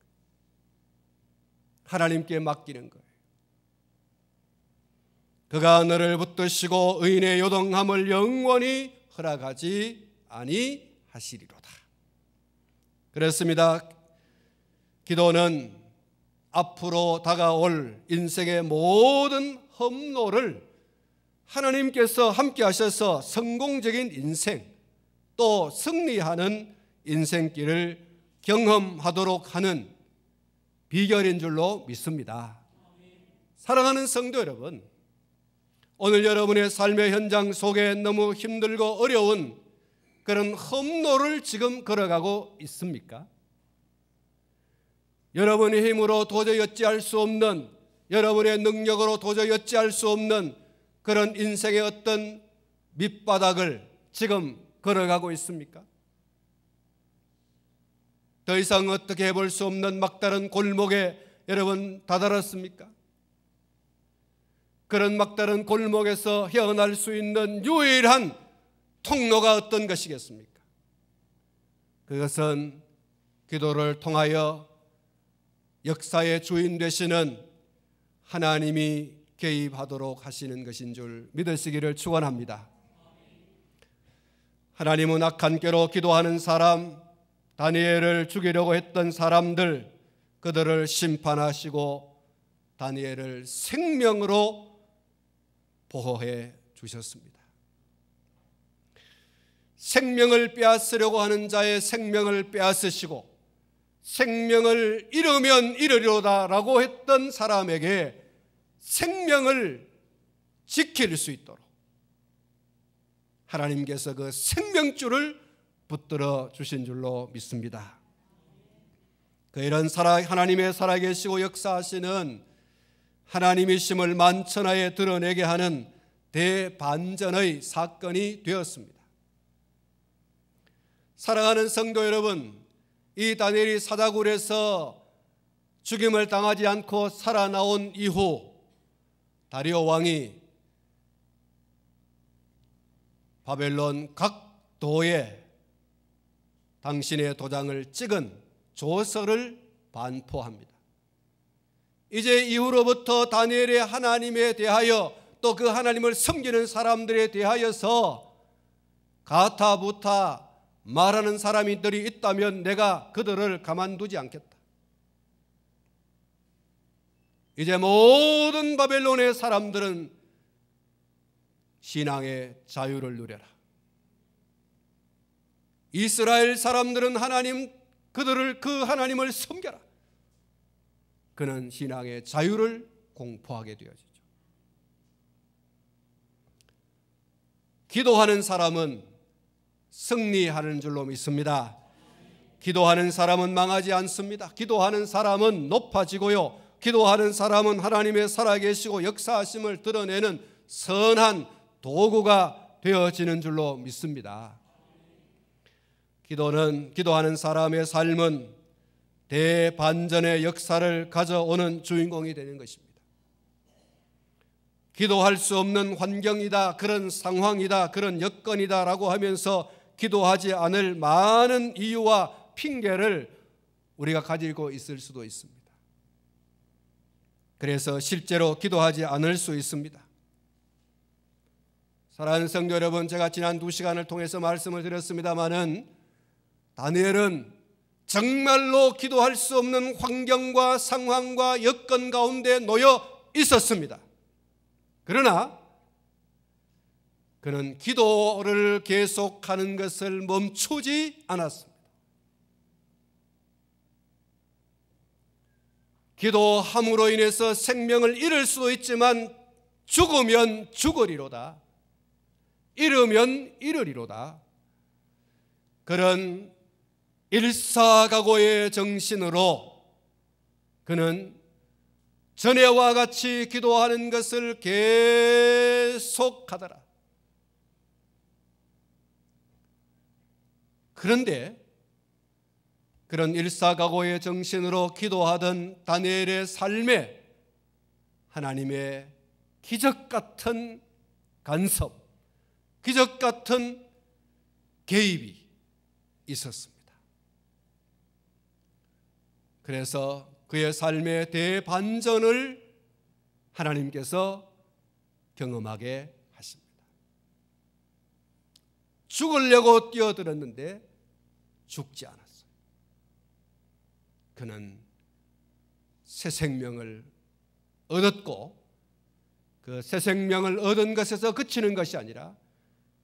하나님께 맡기는 거예요. 그가 너를 붙드시고 의인의 요동함을 영원히 허락하지 아니하시리로다. 그렇습니다. 기도는 앞으로 다가올 인생의 모든 험로를 하나님께서 함께 하셔서 성공적인 인생, 또 승리하는 인생길을 경험하도록 하는 비결인 줄로 믿습니다. 사랑하는 성도 여러분, 오늘 여러분의 삶의 현장 속에 너무 힘들고 어려운 그런 험로를 지금 걸어가고 있습니까? 여러분의 힘으로 도저히 어찌할 수 없는, 여러분의 능력으로 도저히 어찌할 수 없는 그런 인생의 어떤 밑바닥을 지금 걸어가고 있습니까? 더 이상 어떻게 해볼 수 없는 막다른 골목에 여러분 다다랐습니까? 그런 막다른 골목에서 헤어날 수 있는 유일한 통로가 어떤 것이겠습니까? 그것은 기도를 통하여 역사의 주인 되시는 하나님이 개입하도록 하시는 것인 줄 믿으시기를 축원합니다. 하나님은 악한 꾀로 기도하는 사람, 다니엘을 죽이려고 했던 사람들, 그들을 심판하시고 다니엘을 생명으로 보호해 주셨습니다. 생명을 빼앗으려고 하는 자의 생명을 빼앗으시고 생명을 잃으면 잃으리로다라고 했던 사람에게 생명을 지킬 수 있도록 하나님께서 그 생명줄을 붙들어 주신 줄로 믿습니다. 그 이런 하나님의 살아계시고 역사하시는 하나님이심을 만천하에 드러내게 하는 대반전의 사건이 되었습니다. 사랑하는 성도 여러분, 이 다니엘이 사다굴에서 죽임을 당하지 않고 살아나온 이후 다리오 왕이 바벨론 각 도에 당신의 도장을 찍은 조서를 반포합니다. 이제 이후로부터 다니엘의 하나님에 대하여 또 그 하나님을 섬기는 사람들에 대하여서 가타부타 말하는 사람들이 있다면 내가 그들을 가만두지 않겠다. 이제 모든 바벨론의 사람들은 신앙의 자유를 누려라. 이스라엘 사람들은 그 하나님을 섬겨라. 그는 신앙의 자유를 공포하게 되어지죠. 기도하는 사람은 승리하는 줄로 믿습니다. 기도하는 사람은 망하지 않습니다. 기도하는 사람은 높아지고요, 기도하는 사람은 하나님의 살아계시고 역사하심을 드러내는 선한 도구가 되어지는 줄로 믿습니다. 기도하는 사람의 삶은 대반전의 역사를 가져오는 주인공이 되는 것입니다. 기도할 수 없는 환경이다, 그런 상황이다, 그런 여건이다 라고 하면서 기도하지 않을 많은 이유와 핑계를 우리가 가지고 있을 수도 있습니다. 그래서 실제로 기도하지 않을 수 있습니다. 사랑하는 성도 여러분, 제가 지난 2시간을 통해서 말씀을 드렸습니다마는 다니엘은 정말로 기도할 수 없는 환경과 상황과 여건 가운데 놓여 있었습니다. 그러나 그는 기도를 계속하는 것을 멈추지 않았습니다. 기도함으로 인해서 생명을 잃을 수도 있지만 죽으면 죽으리로다, 잃으면 잃으리로다, 그런 일사각오의 정신으로 그는 전에와 같이 기도하는 것을 계속하더라. 그런데 그런 일사각오의 정신으로 기도하던 다니엘의 삶에 하나님의 기적 같은 간섭, 기적 같은 개입이 있었습니다. 그래서 그의 삶의 대반전을 하나님께서 경험하게 하십니다. 죽으려고 뛰어들었는데 죽지 않았어요. 그는 새 생명을 얻었고, 그 새 생명을 얻은 것에서 그치는 것이 아니라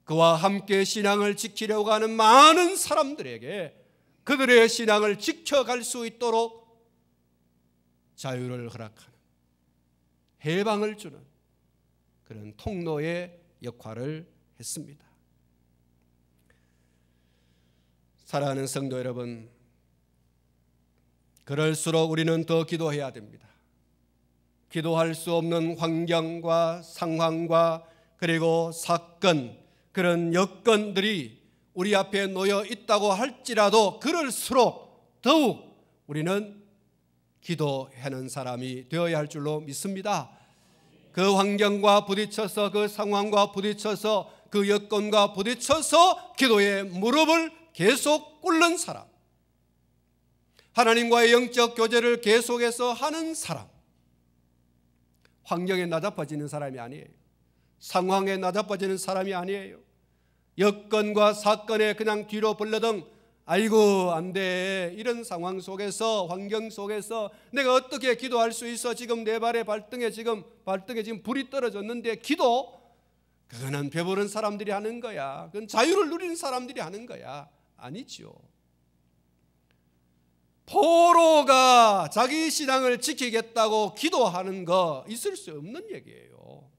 그와 함께 신앙을 지키려고 하는 많은 사람들에게 그들의 신앙을 지켜갈 수 있도록 자유를 허락하는, 해방을 주는 그런 통로의 역할을 했습니다. 사랑하는 성도 여러분, 그럴수록 우리는 더 기도해야 됩니다. 기도할 수 없는 환경과 상황과 그리고 사건, 그런 여건들이 우리 앞에 놓여 있다고 할지라도 그럴수록 더욱 우리는 기도하는 사람이 되어야 할 줄로 믿습니다. 그 환경과 부딪혀서, 그 상황과 부딪혀서, 그 여건과 부딪혀서 기도의 무릎을 계속 꿇는 사람, 하나님과의 영적 교제를 계속해서 하는 사람, 환경에 나자빠지는 사람이 아니에요. 상황에 나자빠지는 사람이 아니에요. 여건과 사건에 그냥 뒤로 벌러덩 아이고 안 돼, 이런 상황 속에서, 환경 속에서 내가 어떻게 기도할 수 있어? 지금 내 발등에 지금 불이 떨어졌는데 기도? 그거는 배부른 사람들이 하는 거야. 그건 자유를 누리는 사람들이 하는 거야. 아니죠. 포로가 자기 신앙을 지키겠다고 기도하는 거 있을 수 없는 얘기예요.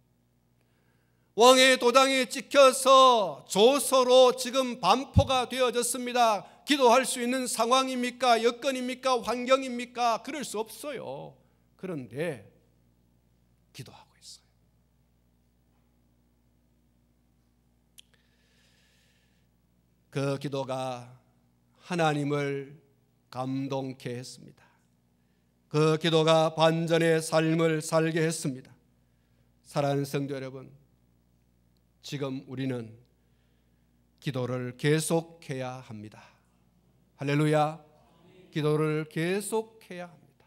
왕의 도장이 찍혀서 조서로 지금 반포가 되어졌습니다. 기도할 수 있는 상황입니까? 여건입니까? 환경입니까? 그럴 수 없어요. 그런데 기도하고 있어요. 그 기도가 하나님을 감동케 했습니다. 그 기도가 반전의 삶을 살게 했습니다. 사랑하는 성도 여러분, 지금 우리는 기도를 계속해야 합니다. 할렐루야. 기도를 계속해야 합니다.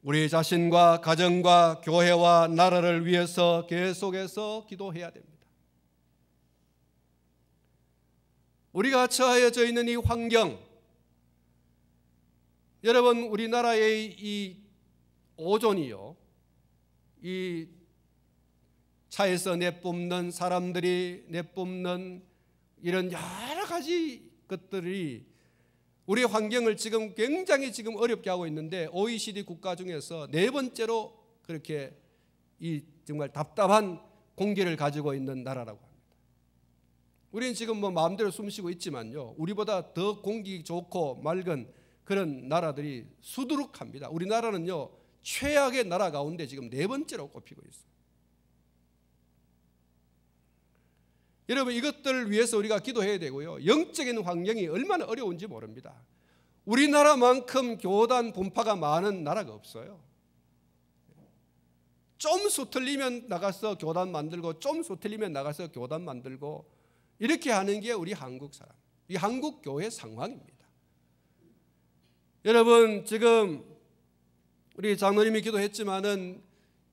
우리 자신과 가정과 교회와 나라를 위해서 계속해서 기도해야 됩니다. 우리가 처하여져 있는 이 환경, 여러분, 우리나라의 이 오존이요, 이 차에서 내뿜는 사람들이 내뿜는 이런 여러 가지 것들이 우리 환경을 지금 굉장히 지금 어렵게 하고 있는데, OECD 국가 중에서 네 번째로 그렇게 이 정말 답답한 공기를 가지고 있는 나라라고 합니다. 우리는 지금 뭐 마음대로 숨쉬고 있지만요, 우리보다 더 공기 좋고 맑은 그런 나라들이 수두룩합니다. 우리나라는요, 최악의 나라 가운데 지금 네 번째로 꼽히고 있어요. 여러분, 이것들을 위해서 우리가 기도해야 되고요, 영적인 환경이 얼마나 어려운지 모릅니다. 우리나라만큼 교단 분파가 많은 나라가 없어요. 좀 수틀리면 나가서 교단 만들고, 좀 수틀리면 나가서 교단 만들고, 이렇게 하는 게 우리 한국 사람, 이 한국 교회 상황입니다. 여러분, 지금 우리 장로님이 기도했지만은,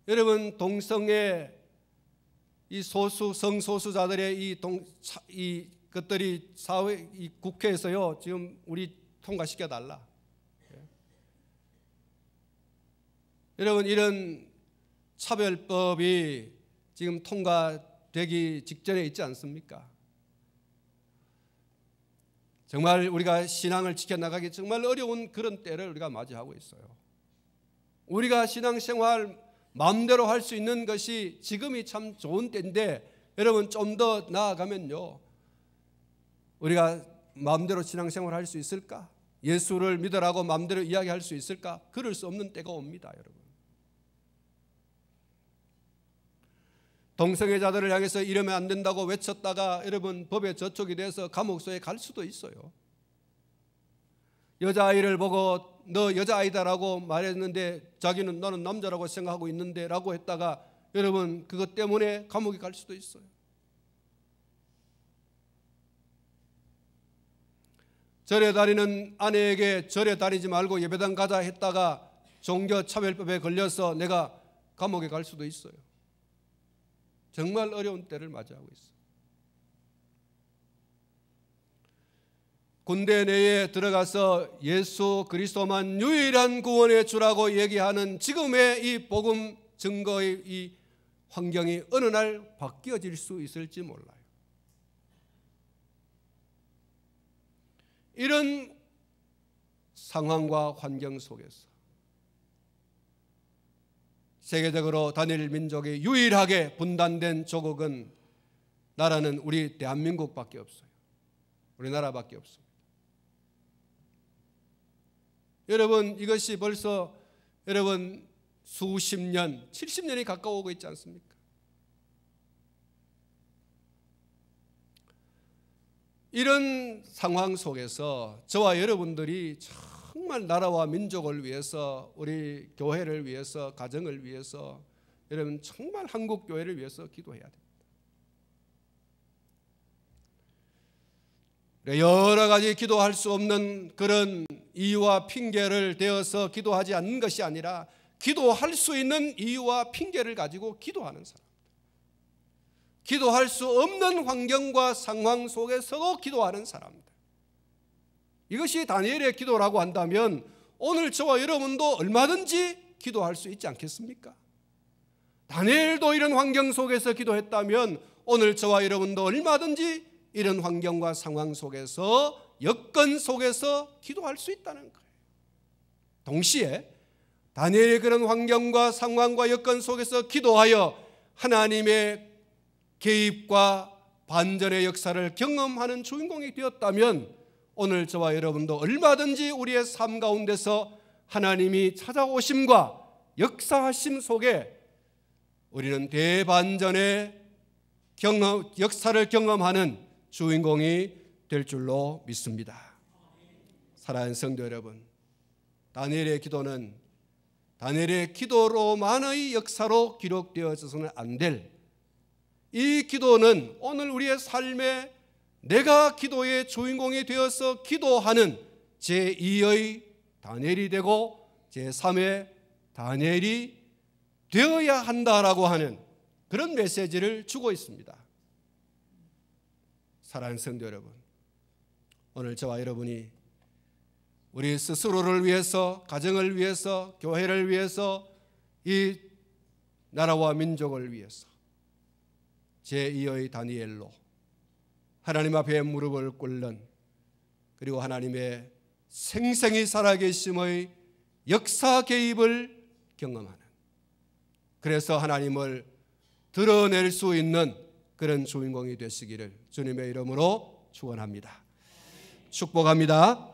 여러분, 동성애 이 성소수자들의 이 것들이 사회, 이 국회에서요, 지금 우리 통과시켜 달라. 여러분, 이런 차별법이 지금 통과되기 직전에 있지 않습니까? 정말 우리가 신앙을 지켜나가기 정말 어려운 그런 때를 우리가 맞이하고 있어요. 우리가 신앙생활 마음대로 할 수 있는 것이 지금이 참 좋은 때인데, 여러분, 좀 더 나아가면요, 우리가 마음대로 신앙생활 할 수 있을까? 예수를 믿으라고 마음대로 이야기할 수 있을까? 그럴 수 없는 때가 옵니다, 여러분. 동성애자들을 향해서 이러면 안 된다고 외쳤다가 여러분, 법에 저촉이 돼서 감옥소에 갈 수도 있어요. 여자아이를 보고 너 여자아이다라고 말했는데 자기는 너는 남자라고 생각하고 있는데 라고 했다가 여러분, 그것 때문에 감옥에 갈 수도 있어요. 절에 다니는 아내에게 절에 다니지 말고 예배당 가자 했다가 종교차별법에 걸려서 내가 감옥에 갈 수도 있어요. 정말 어려운 때를 맞이하고 있어요. 군대 내에 들어가서 예수 그리스도만 유일한 구원의 주라고 얘기하는 지금의 이 복음 증거의 이 환경이 어느 날 바뀌어질 수 있을지 몰라요. 이런 상황과 환경 속에서 세계적으로 단일 민족이 유일하게 분단된 조국은 나라는 우리 대한민국밖에 없어요. 우리나라밖에 없습니다. 여러분, 이것이 벌써 여러분 수십 년, 70년이 가까워오고 있지 않습니까? 이런 상황 속에서 저와 여러분들이 정말 나라와 민족을 위해서, 우리 교회를 위해서, 가정을 위해서, 여러분 정말 한국 교회를 위해서 기도해야 됩니다. 여러 가지 기도할 수 없는 그런 이유와 핑계를 대어서 기도하지 않는 것이 아니라 기도할 수 있는 이유와 핑계를 가지고 기도하는 사람, 기도할 수 없는 환경과 상황 속에서도 기도하는 사람들, 이것이 다니엘의 기도라고 한다면 오늘 저와 여러분도 얼마든지 기도할 수 있지 않겠습니까? 다니엘도 이런 환경 속에서 기도했다면 오늘 저와 여러분도 얼마든지 이런 환경과 상황 속에서, 여건 속에서 기도할 수 있다는 거예요. 동시에 다니엘의 그런 환경과 상황과 여건 속에서 기도하여 하나님의 개입과 반전의 역사를 경험하는 주인공이 되었다면 오늘 저와 여러분도 얼마든지 우리의 삶 가운데서 하나님이 찾아오심과 역사하심 속에 우리는 대반전의 역사를 경험하는 주인공이 될 줄로 믿습니다. 사랑하는 성도 여러분, 다니엘의 기도는 다니엘의 기도로만의 역사로 기록되어져서는 안 될, 이 기도는 오늘 우리의 삶에 내가 기도의 주인공이 되어서 기도하는 제2의 다니엘이 되고 제3의 다니엘이 되어야 한다라고 하는 그런 메시지를 주고 있습니다. 사랑하는 성도 여러분, 오늘 저와 여러분이 우리 스스로를 위해서, 가정을 위해서, 교회를 위해서, 이 나라와 민족을 위해서 제2의 다니엘로 하나님 앞에 무릎을 꿇는, 그리고 하나님의 생생히 살아계심의 역사 개입을 경험하는, 그래서 하나님을 드러낼 수 있는 그런 주인공이 되시기를 주님의 이름으로 축원합니다. 축복합니다.